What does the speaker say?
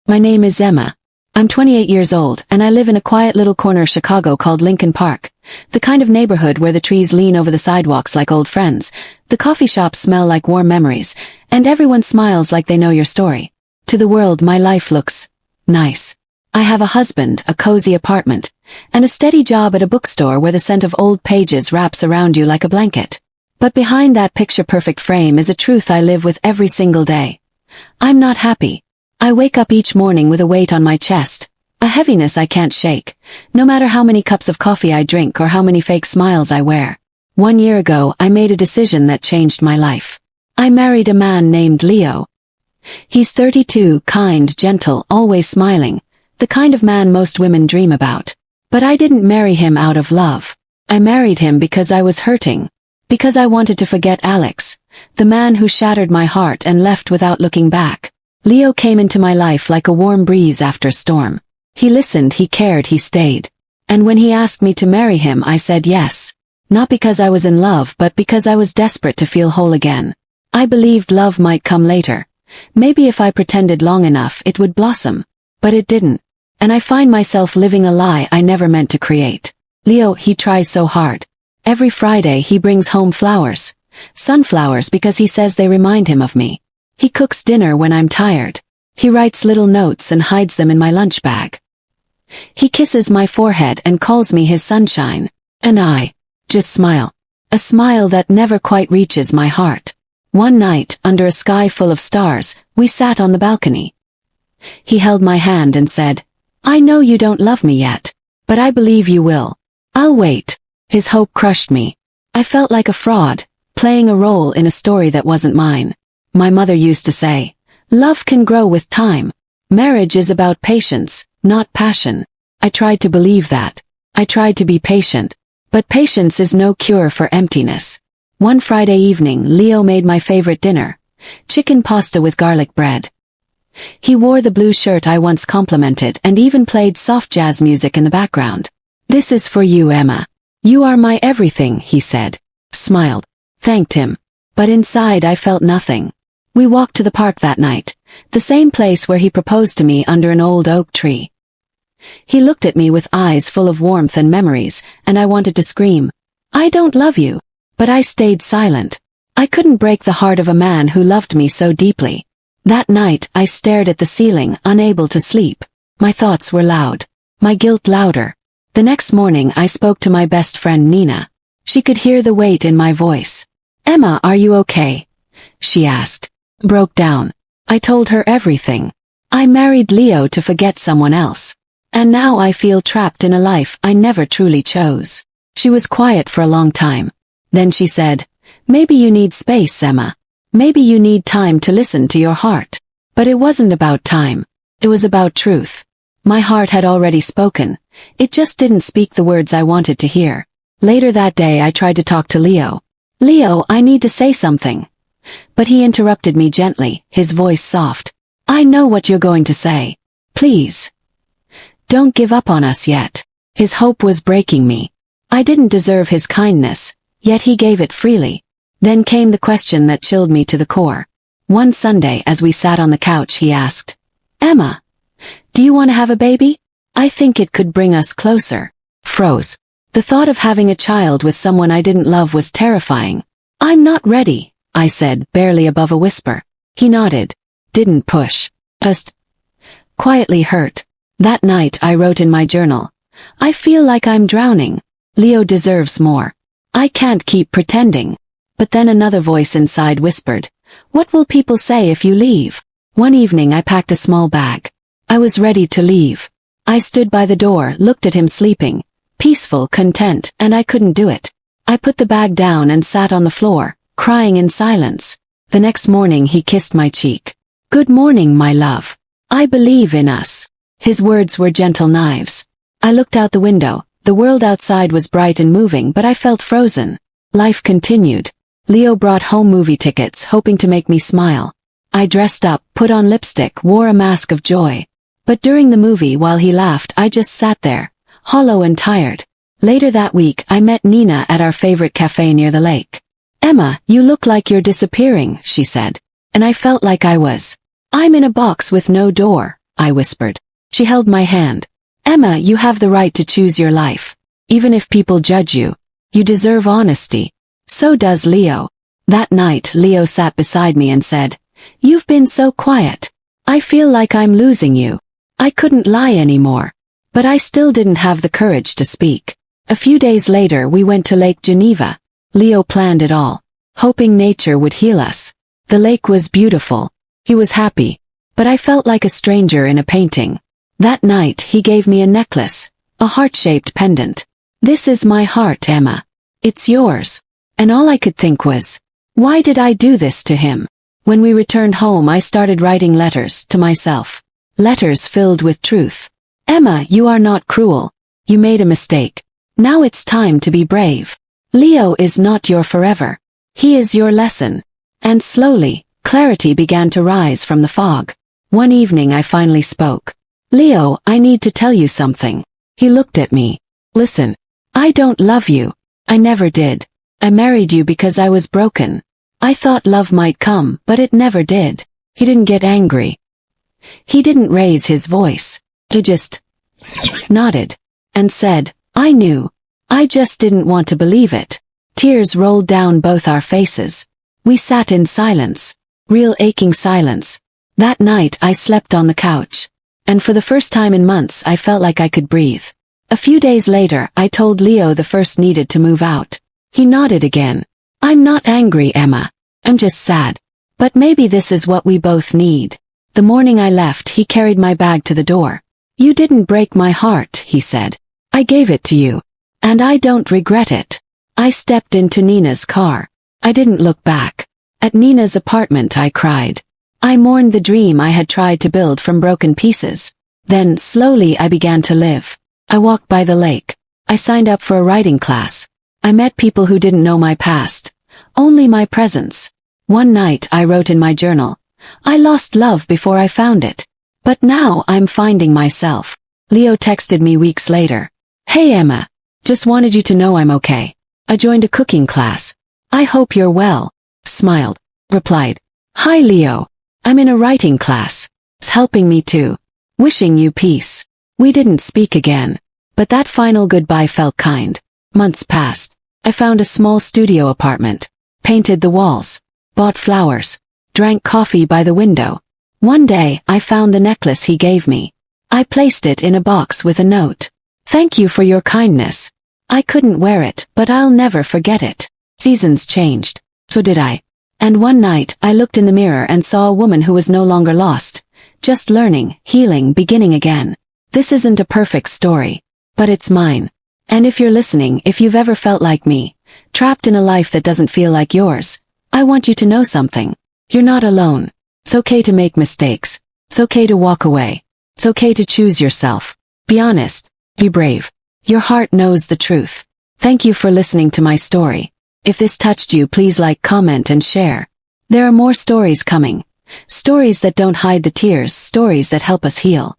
My name is Emma. I'm 28 years old, and I live in a quiet little corner of Chicago called Lincoln Park. The kind of neighborhood where the trees lean over the sidewalks like old friends, the coffee shops smell like warm memories, and everyone smiles like they know your story. To the world, my life looks nice. I have a husband, a cozy apartment, and a steady job at a bookstore where the scent of old pages wraps around you like a blanket. But behind that picture-perfect frame is a truth I live with every single day. I'm not happy. I wake up each morning with a weight on my chest, a heaviness I can't shake, no matter how many cups of coffee I drink or how many fake smiles I wear. 1 year ago, I made a decision that changed my life. I married a man named Leo. He's 32, kind, gentle, always smiling, the kind of man most women dream about. But I didn't marry him out of love. I married him because I was hurting. Because I wanted to forget Alex, the man who shattered my heart and left without looking back. Leo came into my life like a warm breeze after a storm. He listened, he cared, he stayed. And when he asked me to marry him, I said yes. Not because I was in love, but because I was desperate to feel whole again. I believed love might come later. Maybe if I pretended long enough, it would blossom. But it didn't. And I find myself living a lie I never meant to create. Leo, he tries so hard. Every Friday he brings home flowers. Sunflowers, because he says they remind him of me. He cooks dinner when I'm tired. He writes little notes and hides them in my lunch bag. He kisses my forehead and calls me his sunshine. And I just smile. A smile that never quite reaches my heart. One night, under a sky full of stars, we sat on the balcony. He held my hand and said, "I know you don't love me yet, but I believe you will. I'll wait." His hope crushed me. I felt like a fraud, playing a role in a story that wasn't mine. My mother used to say, "Love can grow with time. Marriage is about patience, not passion." I tried to believe that. I tried to be patient. But patience is no cure for emptiness. One Friday evening, Leo made my favorite dinner, chicken pasta with garlic bread. He wore the blue shirt I once complimented and even played soft jazz music in the background. "This is for you, Emma. You are my everything," he said. Smiled. Thanked him. But inside I felt nothing. We walked to the park that night, the same place where he proposed to me under an old oak tree. He looked at me with eyes full of warmth and memories, and I wanted to scream, "I don't love you." But I stayed silent. I couldn't break the heart of a man who loved me so deeply. That night I stared at the ceiling, unable to sleep. My thoughts were loud. My guilt louder. The next morning I spoke to my best friend Nina. She could hear the weight in my voice. "Emma, are you okay?" she asked. Broke down. I told her everything. I married Leo to forget someone else. And now I feel trapped in a life I never truly chose. She was quiet for a long time. Then she said, "Maybe you need space, Emma. Maybe you need time to listen to your heart." But it wasn't about time. It was about truth. My heart had already spoken. It just didn't speak the words I wanted to hear. Later that day I tried to talk to Leo. "Leo, I need to say something." But he interrupted me gently, his voice soft. "I know what you're going to say. Please. Don't give up on us yet." His hope was breaking me. I didn't deserve his kindness, yet he gave it freely. Then came the question that chilled me to the core. One Sunday as we sat on the couch he asked, "Emma, do you want to have a baby? I think it could bring us closer." Froze. The thought of having a child with someone I didn't love was terrifying. "I'm not ready," I said, barely above a whisper. He nodded. Didn't push. Just quietly hurt. That night I wrote in my journal, "I feel like I'm drowning. Leo deserves more. I can't keep pretending." But then another voice inside whispered, "What will people say if you leave?" One evening I packed a small bag. I was ready to leave. I stood by the door, looked at him sleeping, peaceful, content, and I couldn't do it. I put the bag down and sat on the floor, crying in silence. The next morning he kissed my cheek. "Good morning, my love. I believe in us." His words were gentle knives. I looked out the window. The world outside was bright and moving, but I felt frozen. Life continued. Leo brought home movie tickets, hoping to make me smile. I dressed up, put on lipstick, wore a mask of joy. But during the movie, while he laughed, I just sat there, hollow and tired. Later that week, I met Nina at our favorite cafe near the lake. "Emma, you look like you're disappearing," she said. And I felt like I was. "I'm in a box with no door," I whispered. She held my hand. Emma, you have the right to choose your life. Even if people judge you, you deserve honesty. So does Leo. That night, Leo sat beside me and said, "You've been so quiet. I feel like I'm losing you." I couldn't lie anymore. But I still didn't have the courage to speak. A few days later, we went to Lake Geneva. Leo planned it all, hoping nature would heal us. The lake was beautiful. He was happy. But I felt like a stranger in a painting. That night, he gave me a necklace, a heart-shaped pendant. "This is my heart, Emma. It's yours." And all I could think was, why did I do this to him? When we returned home, I started writing letters to myself. Letters filled with truth. "Emma, you are not cruel. You made a mistake. Now it's time to be brave. Leo is not your forever. He is your lesson." And slowly, clarity began to rise from the fog. One evening I finally spoke. "Leo, I need to tell you something." He looked at me. "Listen. I don't love you. I never did. I married you because I was broken. I thought love might come, but it never did." He didn't get angry. He didn't raise his voice. He just nodded and said, "I knew. I just didn't want to believe it." Tears rolled down both our faces. We sat in silence. Real aching silence. That night I slept on the couch. And for the first time in months I felt like I could breathe. A few days later I told Leo the first needed to move out. He nodded again. "I'm not angry, Emma. I'm just sad. But maybe this is what we both need." The morning I left, he carried my bag to the door. "You didn't break my heart," he said. "I gave it to you. And I don't regret it." I stepped into Nina's car. I didn't look back. At Nina's apartment I cried. I mourned the dream I had tried to build from broken pieces. Then, slowly I began to live. I walked by the lake. I signed up for a writing class. I met people who didn't know my past, only my presence. One night I wrote in my journal, "I lost love before I found it. But now I'm finding myself." Leo texted me weeks later. "Hey Emma, just wanted you to know I'm okay. I joined a cooking class. I hope you're well." Smiled. Replied, "Hi Leo. I'm in a writing class. It's helping me too. Wishing you peace." We didn't speak again. But that final goodbye felt kind. Months passed. I found a small studio apartment. Painted the walls. Bought flowers. Drank coffee by the window. One day, I found the necklace he gave me. I placed it in a box with a note. "Thank you for your kindness. I couldn't wear it, but I'll never forget it." Seasons changed. So did I. And one night, I looked in the mirror and saw a woman who was no longer lost. Just learning, healing, beginning again. This isn't a perfect story. But it's mine. And if you're listening, if you've ever felt like me, trapped in a life that doesn't feel like yours, I want you to know something. You're not alone. It's okay to make mistakes. It's okay to walk away. It's okay to choose yourself. Be honest. Be brave. Your heart knows the truth. Thank you for listening to my story. If this touched you, please like, comment, and share. There are more stories coming. Stories that don't hide the tears, stories that help us heal.